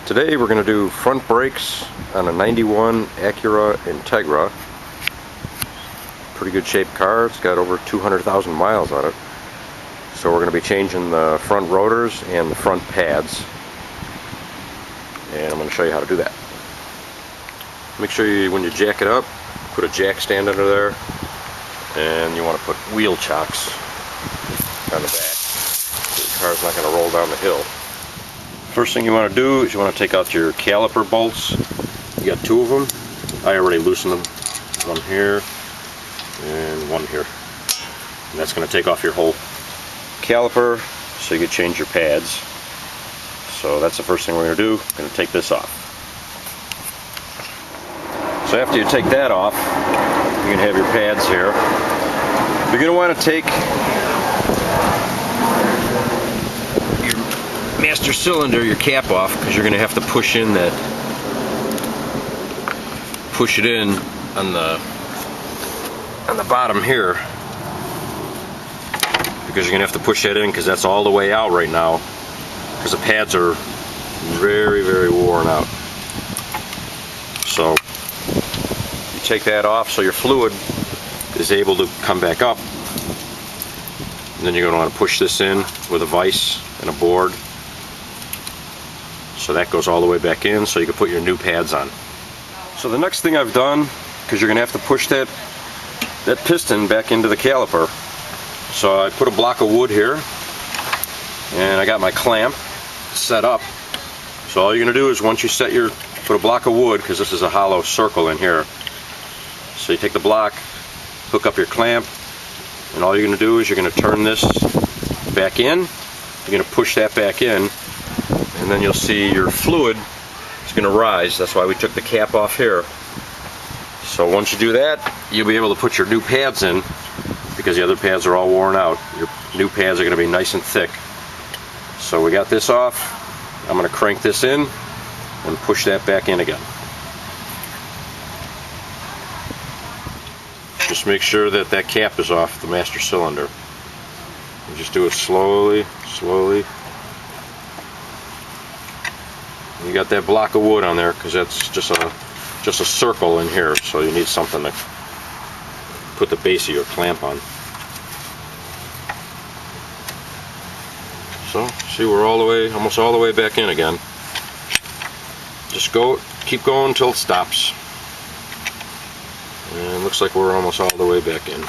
Today we're going to do front brakes on a 91 Acura Integra. Pretty good shaped car. It's got over 200,000 miles on it. So we're going to be changing the front rotors and the front pads. And I'm going to show you how to do that. Make sure you, when you jack it up, put a jack stand under there. And you want to put wheel chocks on the back so the car's not going to roll down the hill. First thing you want to do is you want to take out your caliper bolts. You got two of them. I already loosened them. One here and one here. And that's going to take off your whole caliper so you can change your pads. So that's the first thing we're going to do. We're going to take this off. So after you take that off, you can have your pads here. You're going to want to take master cylinder, your cap off, because you're going to have to push it in on the bottom here, because you're going to have to push that in because that's all the way out right now, because the pads are very, very worn out. So you take that off so your fluid is able to come back up, and then you're going to want to push this in with a vise and a board. So that goes all the way back in so you can put your new pads on. So the next thing I've done, because you're going to have to push that piston back into the caliper. So I put a block of wood here and I got my clamp set up. So all you're going to do is once you put a block of wood, because this is a hollow circle in here. So you take the block, hook up your clamp, and all you're going to do is you're going to turn this back in. You're going to push that back in. And then you'll see your fluid is going to rise. That's why we took the cap off here. So once you do that, you'll be able to put your new pads in, because the other pads are all worn out. Your new pads are going to be nice and thick. So we got this off. I'm going to crank this in and push that back in again. Just make sure that that cap is off the master cylinder. You just do it slowly, slowly. You got that block of wood on there because that's just a circle in here, so you need something to put the base of your clamp on. So see, we're almost all the way back in again. Just keep going until it stops. And it looks like we're almost all the way back in.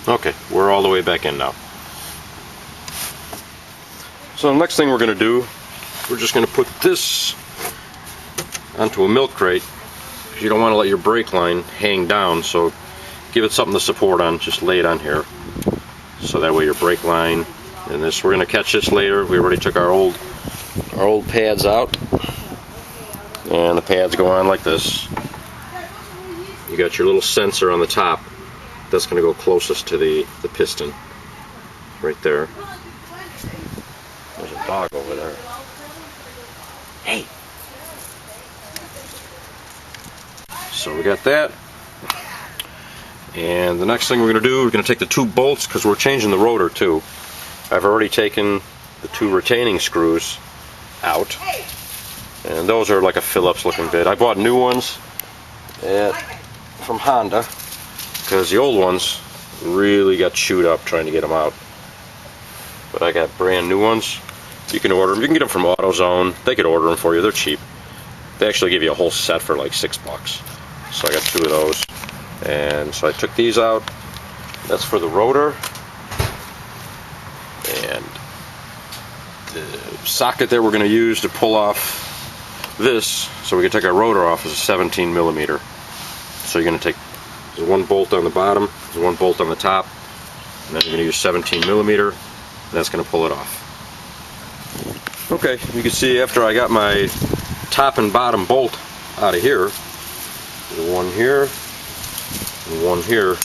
Okay, we're all the way back in now. So the next thing we're going to do, we're just going to put this onto a milk crate. You don't want to let your brake line hang down, so give it something to support on. Just lay it on here, so that way your brake line and this. We're going to catch this later. We already took our old pads out, and the pads go on like this. You got your little sensor on the top. That's going to go closest to the piston, right there. There's a dog over there. Hey! So we got that. And the next thing we're going to do, we're going to take the two bolts, because we're changing the rotor too. I've already taken the two retaining screws out. And those are like a Phillips looking bit. I bought new ones from Honda, because the old ones really got chewed up trying to get them out. But I got brand new ones. You can order them. You can get them from AutoZone. They could order them for you. They're cheap. They actually give you a whole set for like $6. So I got two of those. And so I took these out. That's for the rotor. And the socket that we're going to use to pull off this, so we can take our rotor off, is a 17 millimeter. So you're going to take, there's one bolt on the bottom, there's one bolt on the top, and then you're going to use 17 millimeter, and that's going to pull it off. Okay, you can see after I got my top and bottom bolt out of here, there's one here, and one here.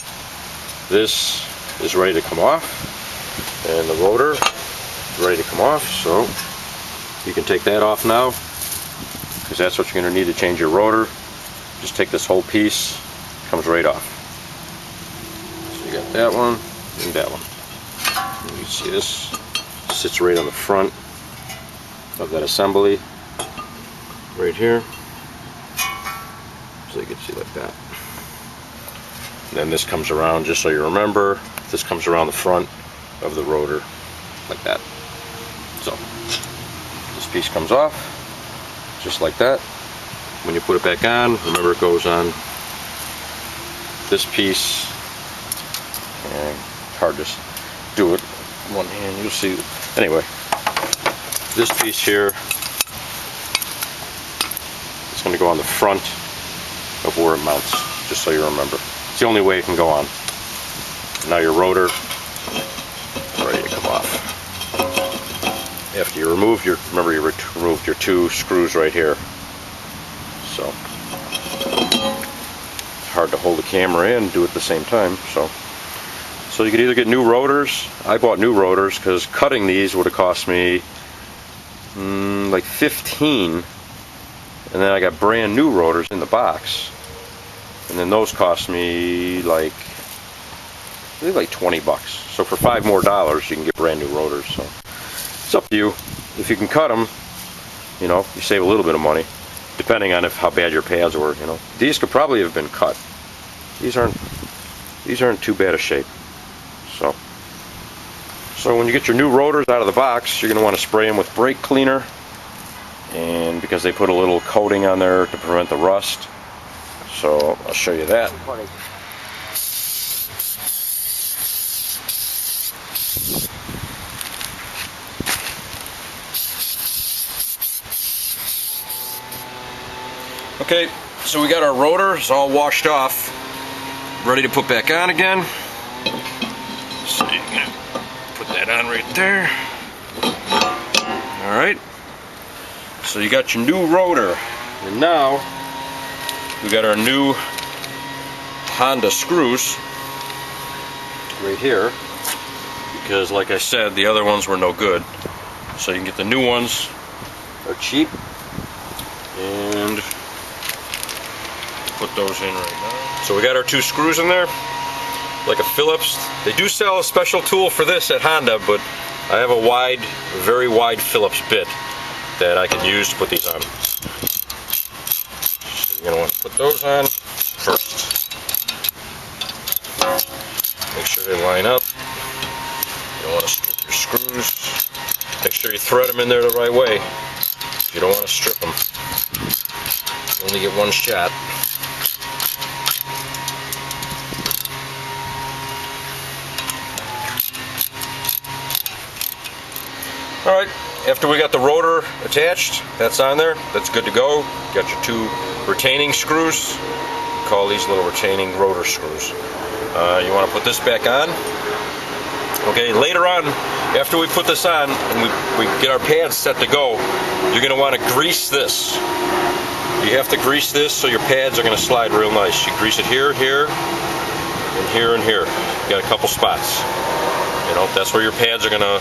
This is ready to come off, and the rotor is ready to come off, so you can take that off now, because that's what you're going to need to change your rotor. Just take this whole piece, comes right off. that one, and that one. And you see this sits right on the front of that assembly, right here. So you can see like that. And then this comes around, just so you remember, this comes around the front of the rotor, like that. So this piece comes off, just like that. When you put it back on, remember it goes on this piece, and it's hard to do it with one hand, you'll see. Anyway, this piece here is going to go on the front of where it mounts, just so you remember. It's the only way it can go on. Now your rotor is ready to come off. After you remove your, remember you removed your 2 screws right here. So it's hard to hold the camera in and do it at the same time. So you could either get new rotors. I bought new rotors because cutting these would have cost me like 15, and then I got brand new rotors in the box, and then those cost me like, I believe like 20 bucks. So for $5 more you can get brand new rotors. So it's up to you. If you can cut them, you know, you save a little bit of money, depending on how bad your pads were. You know, these could probably have been cut. These aren't too bad a shape. So when you get your new rotors out of the box, you're going to want to spray them with brake cleaner, and because they put a little coating on there to prevent the rust. So I'll show you that. Okay, so we got our rotors all washed off, ready to put back on again. So you're gonna put that on right there. Alright, so you got your new rotor, and now we got our new Honda screws right here, because like I said, the other ones were no good. So you can get the new ones, they're cheap, and put those in right now. So we got our 2 screws in there, like a Phillips. They do sell a special tool for this at Honda, but I have a very wide Phillips bit that I can use to put these on. So you're going to want to put those on first. Make sure they line up. You don't want to strip your screws. Make sure you thread them in there the right way. You don't want to strip them. You only get one shot. Alright, after we got the rotor attached, that's on there, that's good to go. Got your 2 retaining screws. Call these little retaining rotor screws. You want to put this back on. Okay, later on, after we put this on and we get our pads set to go, you're going to want to grease this. You have to grease this so your pads are going to slide real nice. You grease it here, here, and here, and here. You got a couple spots. You know, that's where your pads are going to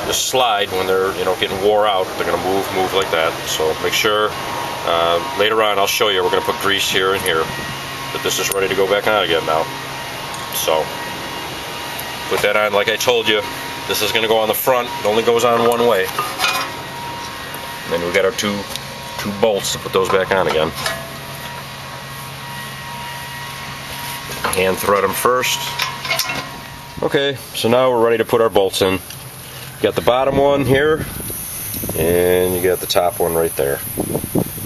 just slide when they're, you know, getting wore out. They're going to move like that. So make sure, later on I'll show you, we're going to put grease here and here. But this is ready to go back on again now. So put that on like I told you. This is going to go on the front. It only goes on one way. And then we got our two bolts to put those back on again. Hand thread them first. Okay, so now we're ready to put our bolts in. You got the bottom one here, and you got the top one right there.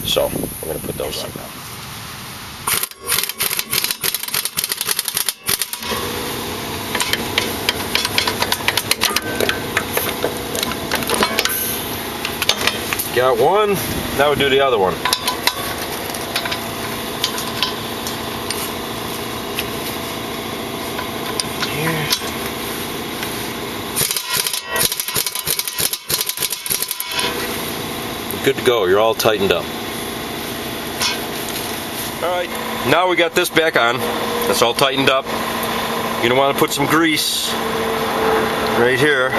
So we're going to put those on now. Got one, now we do the other one. Here. Good to go, you're all tightened up. Alright, now we got this back on. That's all tightened up. You're going to want to put some grease right here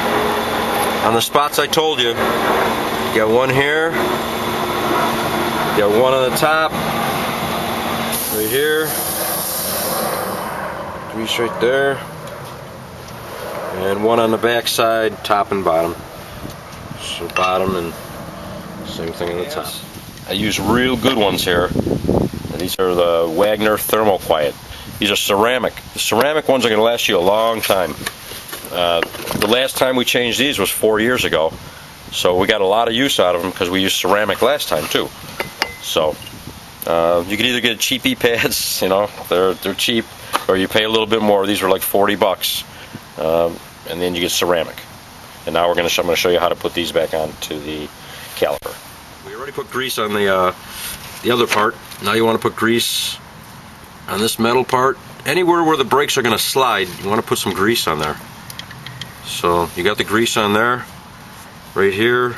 on the spots I told you. You got one here, you got one on the top, right here, grease right there. and one on the back side, top and bottom. So bottom and same thing on the top. I use real good ones here. These are the Wagner Thermo Quiet. These are ceramic. The ceramic ones are going to last you a long time. The last time we changed these was 4 years ago, so we got a lot of use out of them because we used ceramic last time too. So you can either get cheapy pads, you know, they're cheap, or you pay a little bit more. These were like 40 bucks, and then you get ceramic. And now I'm going to show you how to put these back onto the caliper. We already put grease on the other part. Now you want to put grease on this metal part. Anywhere where the brakes are going to slide, you want to put some grease on there. So you got the grease on there, right here,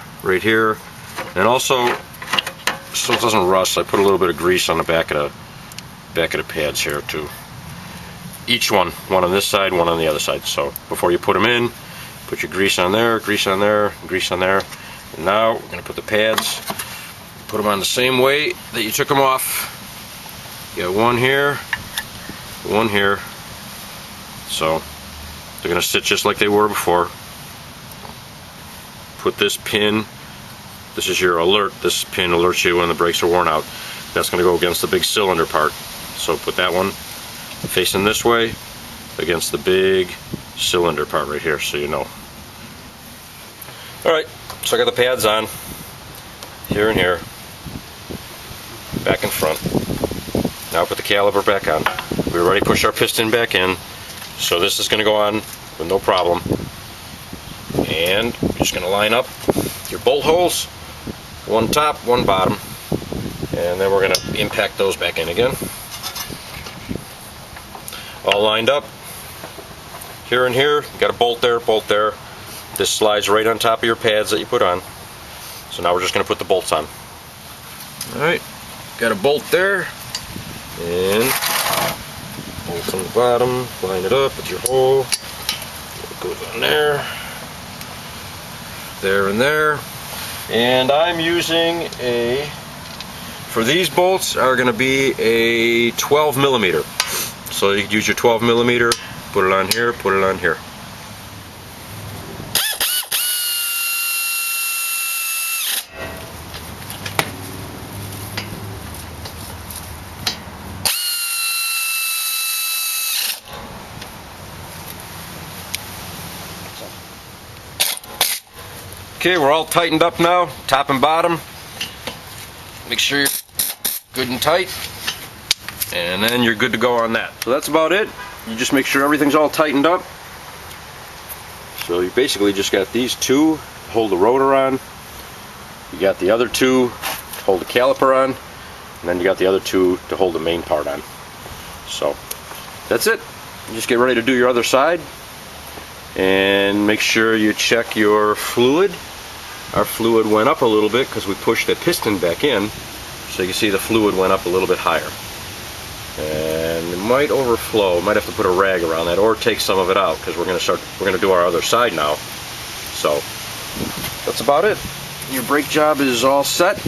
and also so it doesn't rust, I put a little bit of grease on the back of the pads here too. Each one on this side, one on the other side. So before you put them in, put your grease on there, grease on there, grease on there. And now we're going to put the pads, put them on the same way that you took them off. You got one here, one here. So they're going to sit just like they were before. Put this pin, this is your alert, this pin alerts you when the brakes are worn out. That's going to go against the big cylinder part. So put that one facing this way against the big cylinder part right here, so you know. Alright, so I got the pads on, here and here, back and front. Now put the caliper back on. We already pushed our piston back in, so this is going to go on with no problem. And you're just going to line up your bolt holes, one top, one bottom, and then we're going to impact those back in again. All lined up, here and here. You got a bolt there, bolt there. This slides right on top of your pads that you put on. So now we're just going to put the bolts on. Alright, got a bolt there, and bolts on the bottom. Line it up with your hole. It goes on there, there and there. And I'm using for these bolts are going to be a 12 millimeter. So you can use your 12 millimeter, put it on here, put it on here. Okay, we're all tightened up now, top and bottom. Make sure you're good and tight, and then you're good to go on that. So that's about it. You just make sure everything's all tightened up. So you basically just got these two to hold the rotor on. You got the other two to hold the caliper on, and then you got the other two to hold the main part on. So that's it. You just get ready to do your other side, and make sure you check your fluid. Our fluid went up a little bit because we pushed the piston back in, so you can see the fluid went up a little bit higher. And it might overflow. Might have to put a rag around that, or take some of it out, because we're going to do our other side now. So that's about it. Your brake job is all set.